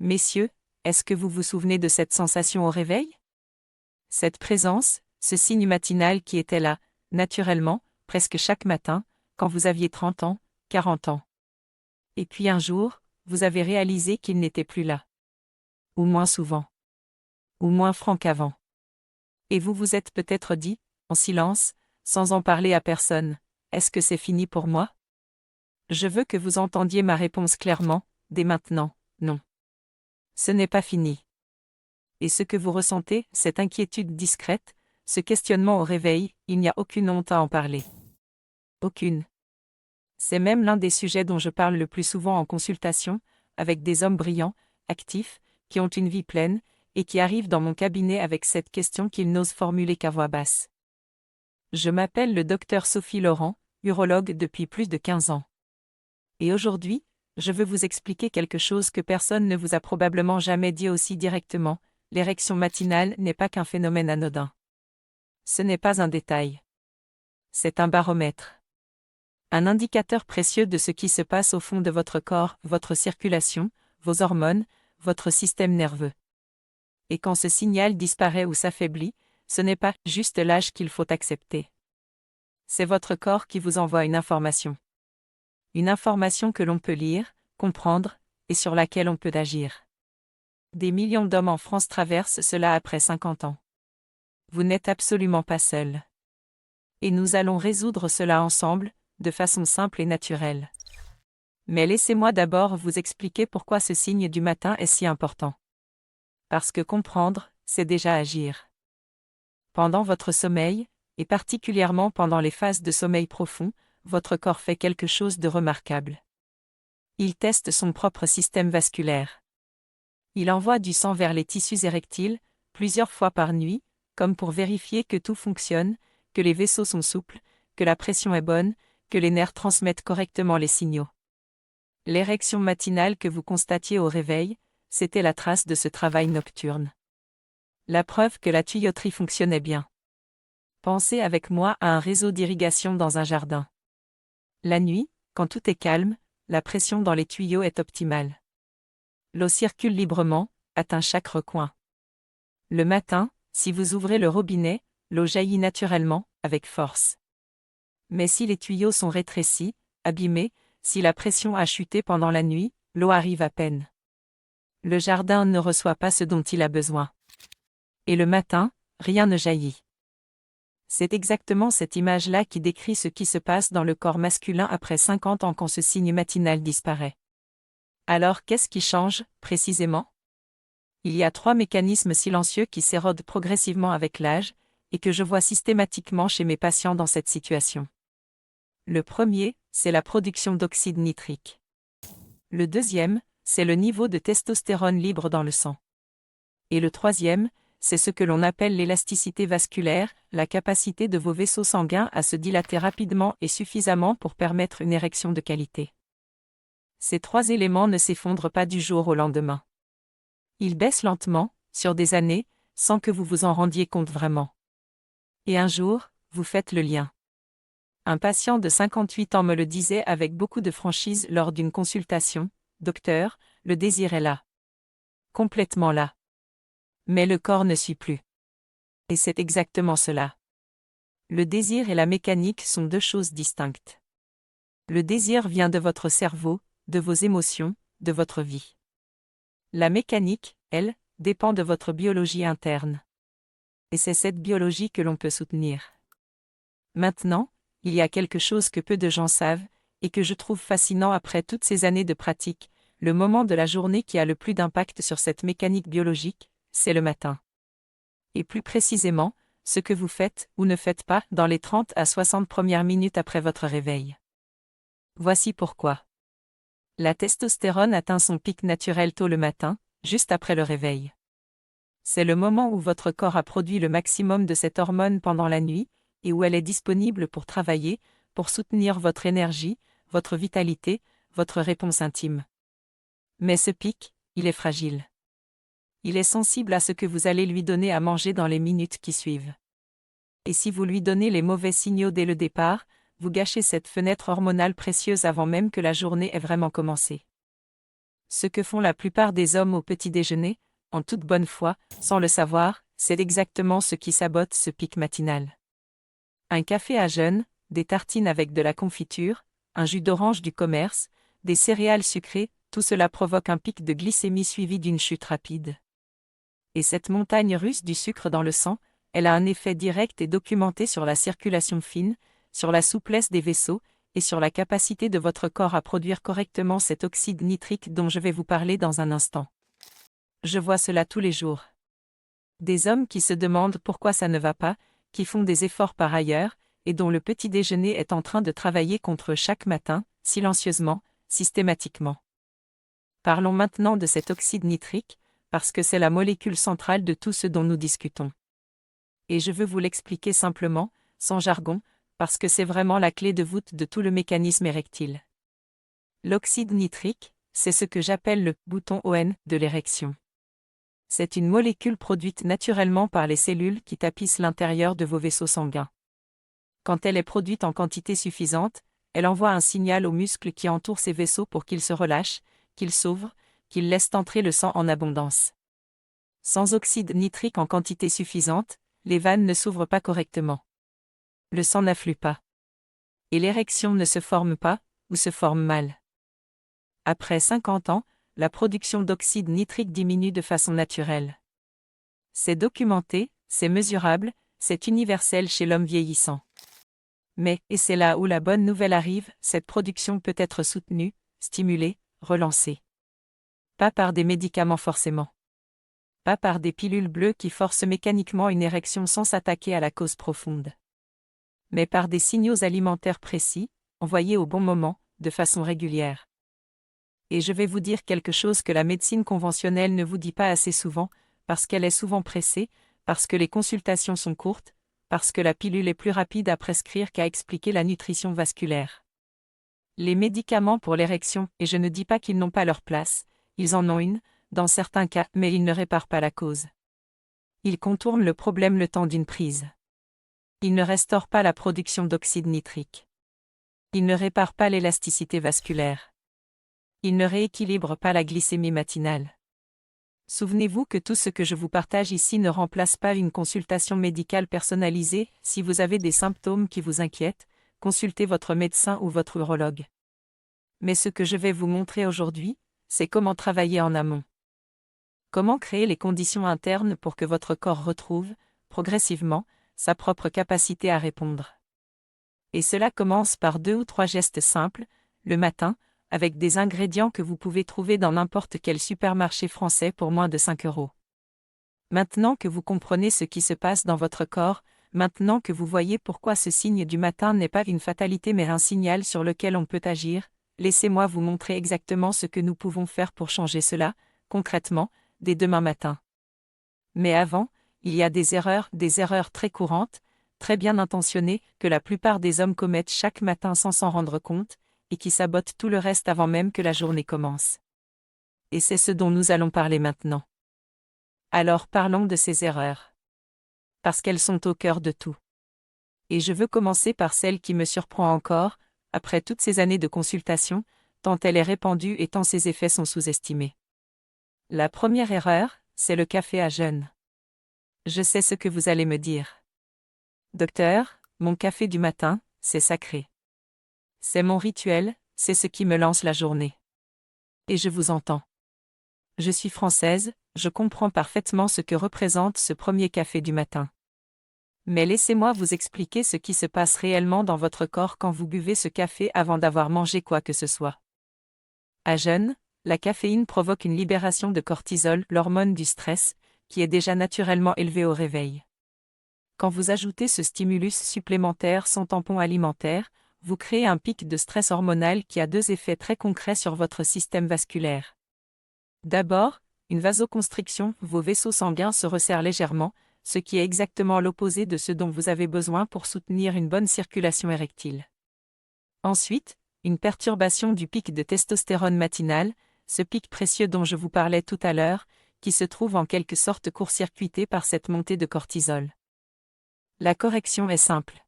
Messieurs, est-ce que vous vous souvenez de cette sensation au réveil? Cette présence, ce signe matinal qui était là, naturellement, presque chaque matin, quand vous aviez 30 ans, 40 ans. Et puis un jour, vous avez réalisé qu'il n'était plus là. Ou moins souvent. Ou moins franc qu'avant. Et vous vous êtes peut-être dit, en silence, sans en parler à personne, est-ce que c'est fini pour moi? Je veux que vous entendiez ma réponse clairement, dès maintenant, non. Ce n'est pas fini. Et ce que vous ressentez, cette inquiétude discrète, ce questionnement au réveil, il n'y a aucune honte à en parler. Aucune. C'est même l'un des sujets dont je parle le plus souvent en consultation, avec des hommes brillants, actifs, qui ont une vie pleine, et qui arrivent dans mon cabinet avec cette question qu'ils n'osent formuler qu'à voix basse. Je m'appelle le docteur Sophie Laurent, urologue depuis plus de 15 ans. Et aujourd'hui, je veux vous expliquer quelque chose que personne ne vous a probablement jamais dit aussi directement, l'érection matinale n'est pas qu'un phénomène anodin. Ce n'est pas un détail. C'est un baromètre. Un indicateur précieux de ce qui se passe au fond de votre corps, votre circulation, vos hormones, votre système nerveux. Et quand ce signal disparaît ou s'affaiblit, ce n'est pas juste l'âge qu'il faut accepter. C'est votre corps qui vous envoie une information. Une information que l'on peut lire, comprendre, et sur laquelle on peut agir. Des millions d'hommes en France traversent cela après 50 ans. Vous n'êtes absolument pas seul. Et nous allons résoudre cela ensemble, de façon simple et naturelle. Mais laissez-moi d'abord vous expliquer pourquoi ce signe du matin est si important. Parce que comprendre, c'est déjà agir. Pendant votre sommeil, et particulièrement pendant les phases de sommeil profond, votre corps fait quelque chose de remarquable. Il teste son propre système vasculaire. Il envoie du sang vers les tissus érectiles, plusieurs fois par nuit, comme pour vérifier que tout fonctionne, que les vaisseaux sont souples, que la pression est bonne, que les nerfs transmettent correctement les signaux. L'érection matinale que vous constatiez au réveil, c'était la trace de ce travail nocturne. La preuve que la tuyauterie fonctionnait bien. Pensez avec moi à un réseau d'irrigation dans un jardin. La nuit, quand tout est calme, la pression dans les tuyaux est optimale. L'eau circule librement, atteint chaque recoin. Le matin, si vous ouvrez le robinet, l'eau jaillit naturellement, avec force. Mais si les tuyaux sont rétrécis, abîmés, si la pression a chuté pendant la nuit, l'eau arrive à peine. Le jardin ne reçoit pas ce dont il a besoin. Et le matin, rien ne jaillit. C'est exactement cette image-là qui décrit ce qui se passe dans le corps masculin après 50 ans quand ce signe matinal disparaît. Alors qu'est-ce qui change, précisément? Il y a 3 mécanismes silencieux qui s'érodent progressivement avec l'âge, et que je vois systématiquement chez mes patients dans cette situation. Le premier, c'est la production d'oxyde nitrique. Le deuxième, c'est le niveau de testostérone libre dans le sang. Et le troisième, c'est ce que l'on appelle l'élasticité vasculaire, la capacité de vos vaisseaux sanguins à se dilater rapidement et suffisamment pour permettre une érection de qualité. Ces 3 éléments ne s'effondrent pas du jour au lendemain. Ils baissent lentement, sur des années, sans que vous vous en rendiez compte vraiment. Et un jour, vous faites le lien. Un patient de 58 ans me le disait avec beaucoup de franchise lors d'une consultation, « Docteur, le désir est là. Complètement là. Mais le corps ne suit plus. » Et c'est exactement cela. Le désir et la mécanique sont 2 choses distinctes. Le désir vient de votre cerveau, de vos émotions, de votre vie. La mécanique, elle, dépend de votre biologie interne. Et c'est cette biologie que l'on peut soutenir. Maintenant, il y a quelque chose que peu de gens savent, et que je trouve fascinant après toutes ces années de pratique, le moment de la journée qui a le plus d'impact sur cette mécanique biologique, c'est le matin. Et plus précisément, ce que vous faites ou ne faites pas dans les 30 à 60 premières minutes après votre réveil. Voici pourquoi. La testostérone atteint son pic naturel tôt le matin, juste après le réveil. C'est le moment où votre corps a produit le maximum de cette hormone pendant la nuit, et où elle est disponible pour travailler, pour soutenir votre énergie, votre vitalité, votre réponse intime. Mais ce pic, il est fragile. Il est sensible à ce que vous allez lui donner à manger dans les minutes qui suivent. Et si vous lui donnez les mauvais signaux dès le départ, vous gâchez cette fenêtre hormonale précieuse avant même que la journée ait vraiment commencé. Ce que font la plupart des hommes au petit déjeuner, en toute bonne foi, sans le savoir, c'est exactement ce qui sabote ce pic matinal. Un café à jeun, des tartines avec de la confiture, un jus d'orange du commerce, des céréales sucrées, tout cela provoque un pic de glycémie suivi d'une chute rapide. Et cette montagne russe du sucre dans le sang, elle a un effet direct et documenté sur la circulation fine, sur la souplesse des vaisseaux, et sur la capacité de votre corps à produire correctement cet oxyde nitrique dont je vais vous parler dans un instant. Je vois cela tous les jours. Des hommes qui se demandent pourquoi ça ne va pas, qui font des efforts par ailleurs, et dont le petit déjeuner est en train de travailler contre eux chaque matin, silencieusement, systématiquement. Parlons maintenant de cet oxyde nitrique, parce que c'est la molécule centrale de tout ce dont nous discutons. Et je veux vous l'expliquer simplement, sans jargon, parce que c'est vraiment la clé de voûte de tout le mécanisme érectile. L'oxyde nitrique, c'est ce que j'appelle le « bouton ON » de l'érection. C'est une molécule produite naturellement par les cellules qui tapissent l'intérieur de vos vaisseaux sanguins. Quand elle est produite en quantité suffisante, elle envoie un signal aux muscles qui entourent ces vaisseaux pour qu'ils se relâchent, qu'ils s'ouvrent, qu'ils laissent entrer le sang en abondance. Sans oxyde nitrique en quantité suffisante, les veines ne s'ouvrent pas correctement. Le sang n'afflue pas. Et l'érection ne se forme pas, ou se forme mal. Après 50 ans, la production d'oxyde nitrique diminue de façon naturelle. C'est documenté, c'est mesurable, c'est universel chez l'homme vieillissant. Mais, et c'est là où la bonne nouvelle arrive, cette production peut être soutenue, stimulée, relancée. Pas par des médicaments forcément. Pas par des pilules bleues qui forcent mécaniquement une érection sans s'attaquer à la cause profonde. Mais par des signaux alimentaires précis, envoyés au bon moment, de façon régulière. Et je vais vous dire quelque chose que la médecine conventionnelle ne vous dit pas assez souvent, parce qu'elle est souvent pressée, parce que les consultations sont courtes, parce que la pilule est plus rapide à prescrire qu'à expliquer la nutrition vasculaire. Les médicaments pour l'érection, et je ne dis pas qu'ils n'ont pas leur place, ils en ont une, dans certains cas, mais ils ne réparent pas la cause. Ils contournent le problème le temps d'une prise. Ils ne restaurent pas la production d'oxyde nitrique. Ils ne réparent pas l'élasticité vasculaire. Ils ne rééquilibrent pas la glycémie matinale. Souvenez-vous que tout ce que je vous partage ici ne remplace pas une consultation médicale personnalisée. Si vous avez des symptômes qui vous inquiètent, consultez votre médecin ou votre urologue. Mais ce que je vais vous montrer aujourd'hui, c'est comment travailler en amont. Comment créer les conditions internes pour que votre corps retrouve, progressivement, sa propre capacité à répondre. Et cela commence par 2 ou 3 gestes simples, le matin, avec des ingrédients que vous pouvez trouver dans n'importe quel supermarché français pour moins de 5 €. Maintenant que vous comprenez ce qui se passe dans votre corps, maintenant que vous voyez pourquoi ce signe du matin n'est pas une fatalité mais un signal sur lequel on peut agir, laissez-moi vous montrer exactement ce que nous pouvons faire pour changer cela, concrètement, dès demain matin. Mais avant, il y a des erreurs très courantes, très bien intentionnées, que la plupart des hommes commettent chaque matin sans s'en rendre compte, et qui sabotent tout le reste avant même que la journée commence. Et c'est ce dont nous allons parler maintenant. Alors parlons de ces erreurs. Parce qu'elles sont au cœur de tout. Et je veux commencer par celle qui me surprend encore, après toutes ces années de consultation, tant elle est répandue et tant ses effets sont sous-estimés. La première erreur, c'est le café à jeun. Je sais ce que vous allez me dire. Docteur, mon café du matin, c'est sacré. C'est mon rituel, c'est ce qui me lance la journée. Et je vous entends. Je suis française, je comprends parfaitement ce que représente ce premier café du matin. Mais laissez-moi vous expliquer ce qui se passe réellement dans votre corps quand vous buvez ce café avant d'avoir mangé quoi que ce soit. À jeun, la caféine provoque une libération de cortisol, l'hormone du stress, qui est déjà naturellement élevée au réveil. Quand vous ajoutez ce stimulus supplémentaire sans tampon alimentaire, vous créez un pic de stress hormonal qui a 2 effets très concrets sur votre système vasculaire. D'abord, une vasoconstriction, vos vaisseaux sanguins se resserrent légèrement, ce qui est exactement l'opposé de ce dont vous avez besoin pour soutenir une bonne circulation érectile. Ensuite, une perturbation du pic de testostérone matinal, ce pic précieux dont je vous parlais tout à l'heure, qui se trouve en quelque sorte court-circuité par cette montée de cortisol. La correction est simple.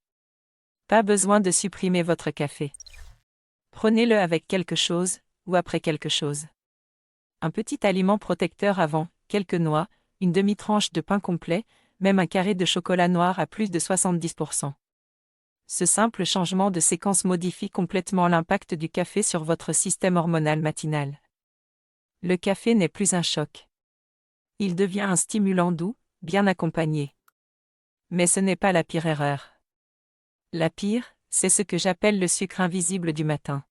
Pas besoin de supprimer votre café. Prenez-le avec quelque chose, ou après quelque chose. Un petit aliment protecteur avant, quelques noix, une demi-tranche de pain complet, même un carré de chocolat noir à plus de 70%. Ce simple changement de séquence modifie complètement l'impact du café sur votre système hormonal matinal. Le café n'est plus un choc. Il devient un stimulant doux, bien accompagné. Mais ce n'est pas la pire erreur. La pire, c'est ce que j'appelle le sucre invisible du matin.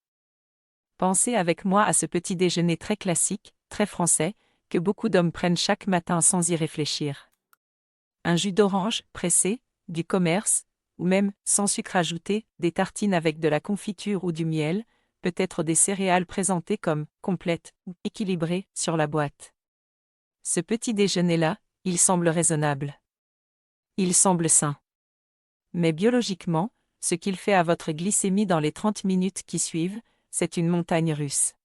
Pensez avec moi à ce petit déjeuner très classique, très français, que beaucoup d'hommes prennent chaque matin sans y réfléchir. Un jus d'orange, pressé, du commerce, ou même, sans sucre ajouté, des tartines avec de la confiture ou du miel, peut-être des céréales présentées comme complètes ou équilibrées sur la boîte. Ce petit déjeuner-là, il semble raisonnable. Il semble sain. Mais biologiquement, ce qu'il fait à votre glycémie dans les 30 minutes qui suivent, c'est une montagne russe.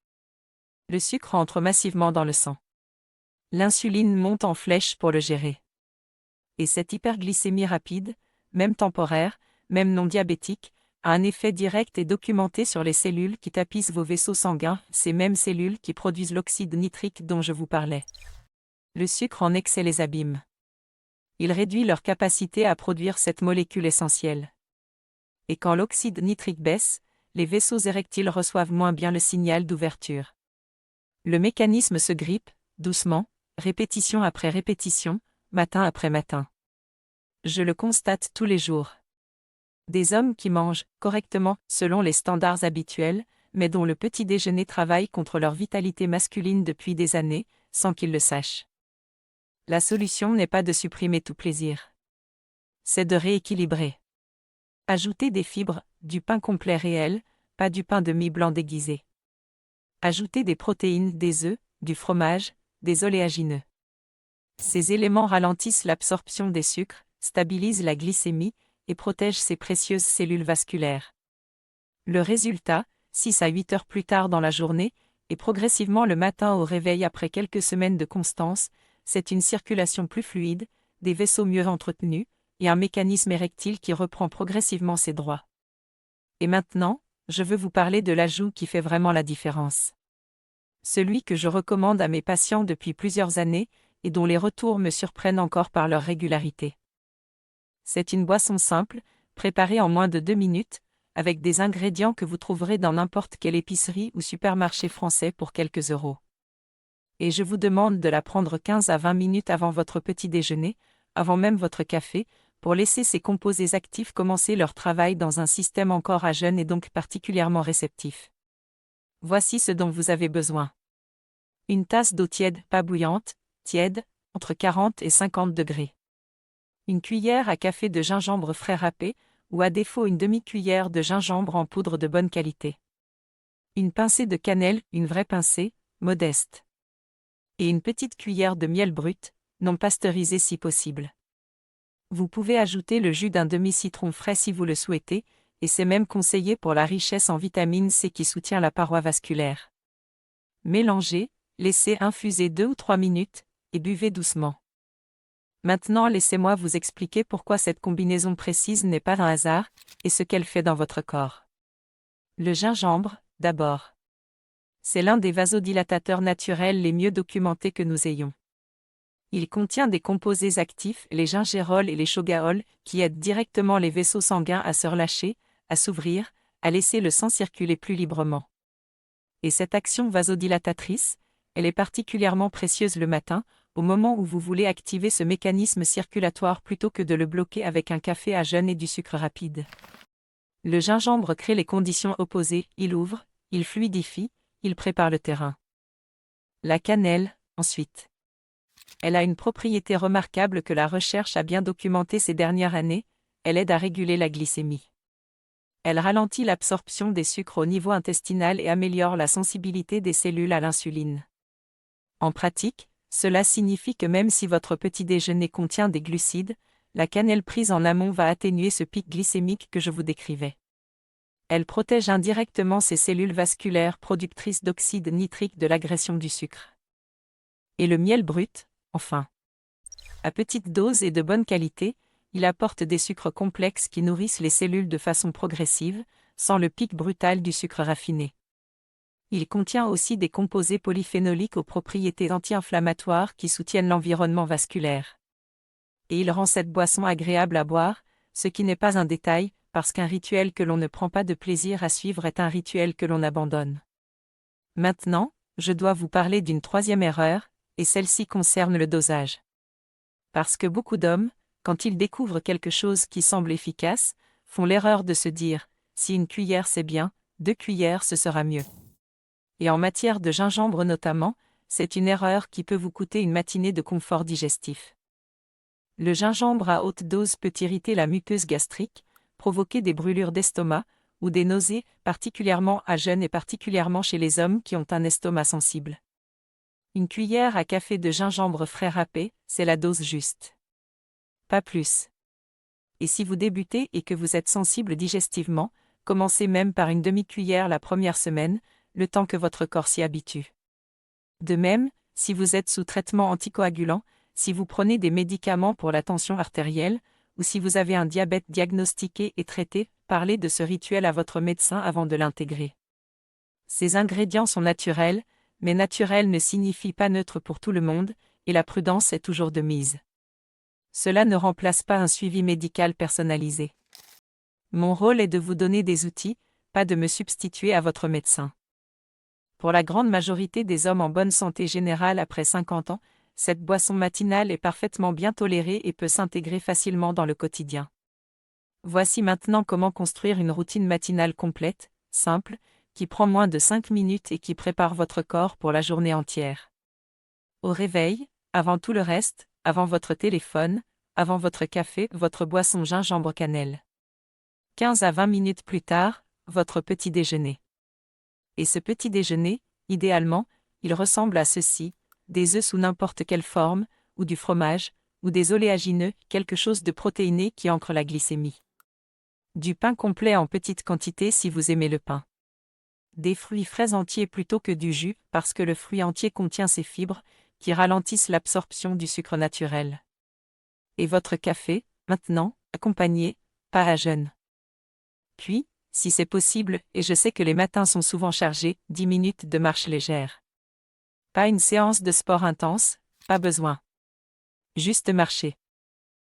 Le sucre entre massivement dans le sang. L'insuline monte en flèche pour le gérer. Et cette hyperglycémie rapide, même temporaire, même non diabétique, a un effet direct et documenté sur les cellules qui tapissent vos vaisseaux sanguins, ces mêmes cellules qui produisent l'oxyde nitrique dont je vous parlais. Le sucre en excès les abîme. Il réduit leur capacité à produire cette molécule essentielle. Et quand l'oxyde nitrique baisse, les vaisseaux érectiles reçoivent moins bien le signal d'ouverture. Le mécanisme se grippe, doucement, répétition après répétition, matin après matin. Je le constate tous les jours. Des hommes qui mangent correctement, selon les standards habituels, mais dont le petit déjeuner travaille contre leur vitalité masculine depuis des années, sans qu'ils le sachent. La solution n'est pas de supprimer tout plaisir. C'est de rééquilibrer. Ajouter des fibres, du pain complet réel, pas du pain demi blanc déguisé. Ajouter des protéines, des œufs, du fromage, des oléagineux. Ces éléments ralentissent l'absorption des sucres, stabilisent la glycémie et protègent ces précieuses cellules vasculaires. Le résultat, 6 à 8 heures plus tard dans la journée, et progressivement le matin au réveil après quelques semaines de constance, c'est une circulation plus fluide, des vaisseaux mieux entretenus, et un mécanisme érectile qui reprend progressivement ses droits. Et maintenant, je veux vous parler de l'ajout qui fait vraiment la différence. Celui que je recommande à mes patients depuis plusieurs années, et dont les retours me surprennent encore par leur régularité. C'est une boisson simple, préparée en moins de 2 minutes, avec des ingrédients que vous trouverez dans n'importe quelle épicerie ou supermarché français pour quelques euros. Et je vous demande de la prendre 15 à 20 minutes avant votre petit déjeuner, avant même votre café, pour laisser ces composés actifs commencer leur travail dans un système encore à jeune et donc particulièrement réceptif. Voici ce dont vous avez besoin. Une tasse d'eau tiède, pas bouillante, tiède, entre 40 et 50 degrés. Une cuillère à café de gingembre frais râpé, ou à défaut une demi-cuillère de gingembre en poudre de bonne qualité. Une pincée de cannelle, une vraie pincée, modeste. Et une petite cuillère de miel brut, non pasteurisé si possible. Vous pouvez ajouter le jus d'un demi-citron frais si vous le souhaitez, et c'est même conseillé pour la richesse en vitamine C qui soutient la paroi vasculaire. Mélangez, laissez infuser 2 ou 3 minutes, et buvez doucement. Maintenant laissez-moi vous expliquer pourquoi cette combinaison précise n'est pas un hasard, et ce qu'elle fait dans votre corps. Le gingembre, d'abord. C'est l'un des vasodilatateurs naturels les mieux documentés que nous ayons. Il contient des composés actifs, les gingérols et les chogaols, qui aident directement les vaisseaux sanguins à se relâcher, à s'ouvrir, à laisser le sang circuler plus librement. Et cette action vasodilatatrice, elle est particulièrement précieuse le matin, au moment où vous voulez activer ce mécanisme circulatoire plutôt que de le bloquer avec un café à jeun et du sucre rapide. Le gingembre crée les conditions opposées, il ouvre, il fluidifie, il prépare le terrain. La cannelle, ensuite. Elle a une propriété remarquable que la recherche a bien documentée ces dernières années, elle aide à réguler la glycémie. Elle ralentit l'absorption des sucres au niveau intestinal et améliore la sensibilité des cellules à l'insuline. En pratique, cela signifie que même si votre petit déjeuner contient des glucides, la cannelle prise en amont va atténuer ce pic glycémique que je vous décrivais. Elle protège indirectement ces cellules vasculaires productrices d'oxyde nitrique de l'agression du sucre. Et le miel brut, enfin. À petite dose et de bonne qualité, il apporte des sucres complexes qui nourrissent les cellules de façon progressive, sans le pic brutal du sucre raffiné. Il contient aussi des composés polyphénoliques aux propriétés anti-inflammatoires qui soutiennent l'environnement vasculaire. Et il rend cette boisson agréable à boire, ce qui n'est pas un détail, parce qu'un rituel que l'on ne prend pas de plaisir à suivre est un rituel que l'on abandonne. Maintenant, je dois vous parler d'une troisième erreur, et celle-ci concerne le dosage. Parce que beaucoup d'hommes, quand ils découvrent quelque chose qui semble efficace, font l'erreur de se dire « si une cuillère c'est bien, 2 cuillères ce sera mieux ». Et en matière de gingembre notamment, c'est une erreur qui peut vous coûter une matinée de confort digestif. Le gingembre à haute dose peut irriter la muqueuse gastrique, provoquer des brûlures d'estomac ou des nausées, particulièrement à jeun et particulièrement chez les hommes qui ont un estomac sensible. Une cuillère à café de gingembre frais râpé, c'est la dose juste. Pas plus. Et si vous débutez et que vous êtes sensible digestivement, commencez même par une demi-cuillère la première semaine, le temps que votre corps s'y habitue. De même, si vous êtes sous traitement anticoagulant, si vous prenez des médicaments pour la tension artérielle, ou si vous avez un diabète diagnostiqué et traité, parlez de ce rituel à votre médecin avant de l'intégrer. Ces ingrédients sont naturels, mais naturel ne signifie pas neutre pour tout le monde, et la prudence est toujours de mise. Cela ne remplace pas un suivi médical personnalisé. Mon rôle est de vous donner des outils, pas de me substituer à votre médecin. Pour la grande majorité des hommes en bonne santé générale après 50 ans, cette boisson matinale est parfaitement bien tolérée et peut s'intégrer facilement dans le quotidien. Voici maintenant comment construire une routine matinale complète, simple, qui prend moins de 5 minutes et qui prépare votre corps pour la journée entière. Au réveil, avant tout le reste, avant votre téléphone, avant votre café, votre boisson gingembre-cannelle. 15 à 20 minutes plus tard, votre petit déjeuner. Et ce petit déjeuner, idéalement, il ressemble à ceci, des œufs sous n'importe quelle forme, ou du fromage, ou des oléagineux, quelque chose de protéiné qui ancre la glycémie. Du pain complet en petite quantité si vous aimez le pain. Des fruits frais entiers plutôt que du jus, parce que le fruit entier contient ces fibres, qui ralentissent l'absorption du sucre naturel. Et votre café, maintenant, accompagné, pas à jeun. Puis, si c'est possible, et je sais que les matins sont souvent chargés, 10 minutes de marche légère. Pas une séance de sport intense, pas besoin. Juste marcher.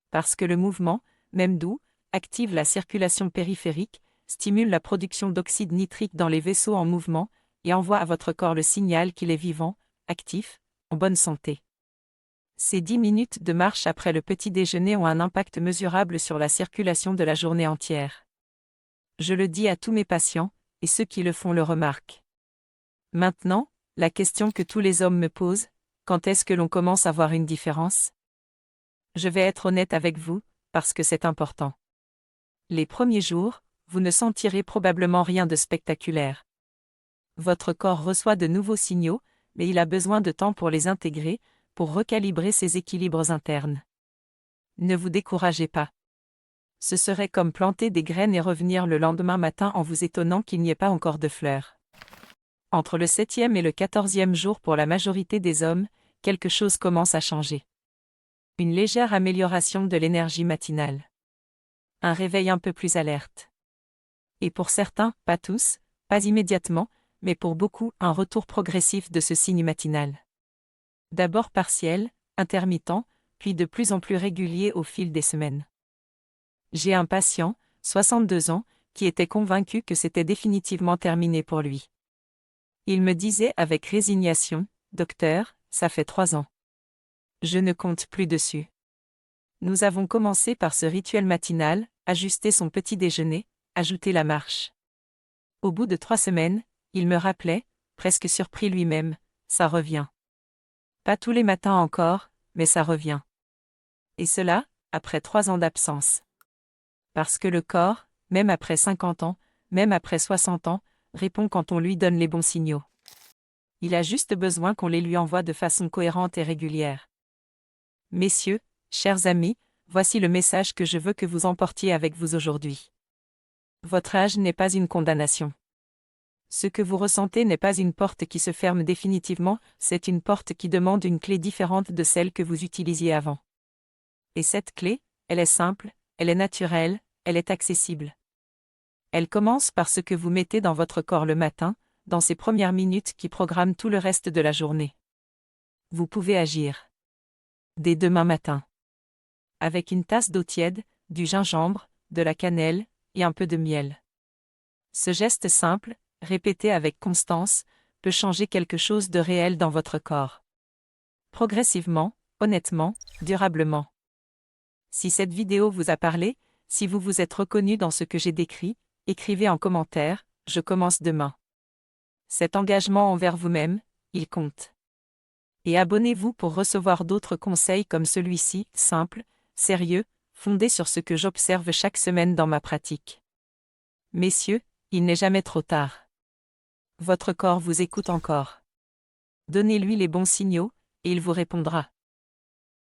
Parce que le mouvement, même doux, active la circulation périphérique, stimule la production d'oxyde nitrique dans les vaisseaux en mouvement, et envoie à votre corps le signal qu'il est vivant, actif, en bonne santé. Ces 10 minutes de marche après le petit déjeuner ont un impact mesurable sur la circulation de la journée entière. Je le dis à tous mes patients, et ceux qui le font le remarquent. Maintenant, la question que tous les hommes me posent, quand est-ce que l'on commence à voir une différence? Je vais être honnête avec vous, parce que c'est important. Les premiers jours, vous ne sentirez probablement rien de spectaculaire. Votre corps reçoit de nouveaux signaux, mais il a besoin de temps pour les intégrer, pour recalibrer ses équilibres internes. Ne vous découragez pas. Ce serait comme planter des graines et revenir le lendemain matin en vous étonnant qu'il n'y ait pas encore de fleurs. Entre le 7e et le 14e jour pour la majorité des hommes, quelque chose commence à changer. Une légère amélioration de l'énergie matinale. Un réveil un peu plus alerte. Et pour certains, pas tous, pas immédiatement, mais pour beaucoup, un retour progressif de ce signe matinal. D'abord partiel, intermittent, puis de plus en plus régulier au fil des semaines. J'ai un patient, 62 ans, qui était convaincu que c'était définitivement terminé pour lui. Il me disait avec résignation, « Docteur, ça fait 3 ans. Je ne compte plus dessus. » Nous avons commencé par ce rituel matinal, ajuster son petit déjeuner, ajouter la marche. Au bout de 3 semaines, il me rappelait, presque surpris lui-même, « Ça revient. Pas tous les matins encore, mais ça revient. » Et cela, après 3 ans d'absence. Parce que le corps, même après 50 ans, même après 60 ans, répond quand on lui donne les bons signaux. Il a juste besoin qu'on les lui envoie de façon cohérente et régulière. Messieurs, chers amis, voici le message que je veux que vous emportiez avec vous aujourd'hui. Votre âge n'est pas une condamnation. Ce que vous ressentez n'est pas une porte qui se ferme définitivement, c'est une porte qui demande une clé différente de celle que vous utilisiez avant. Et cette clé, elle est simple, elle est naturelle, elle est accessible. Elle commence par ce que vous mettez dans votre corps le matin, dans ces premières minutes qui programment tout le reste de la journée. Vous pouvez agir. Dès demain matin. Avec une tasse d'eau tiède, du gingembre, de la cannelle, et un peu de miel. Ce geste simple, répété avec constance, peut changer quelque chose de réel dans votre corps. Progressivement, honnêtement, durablement. Si cette vidéo vous a parlé, si vous vous êtes reconnu dans ce que j'ai décrit, écrivez en commentaire « Je commence demain ». Cet engagement envers vous-même, il compte. Et abonnez-vous pour recevoir d'autres conseils comme celui-ci, simple, sérieux, fondé sur ce que j'observe chaque semaine dans ma pratique. Messieurs, il n'est jamais trop tard. Votre corps vous écoute encore. Donnez-lui les bons signaux, et il vous répondra.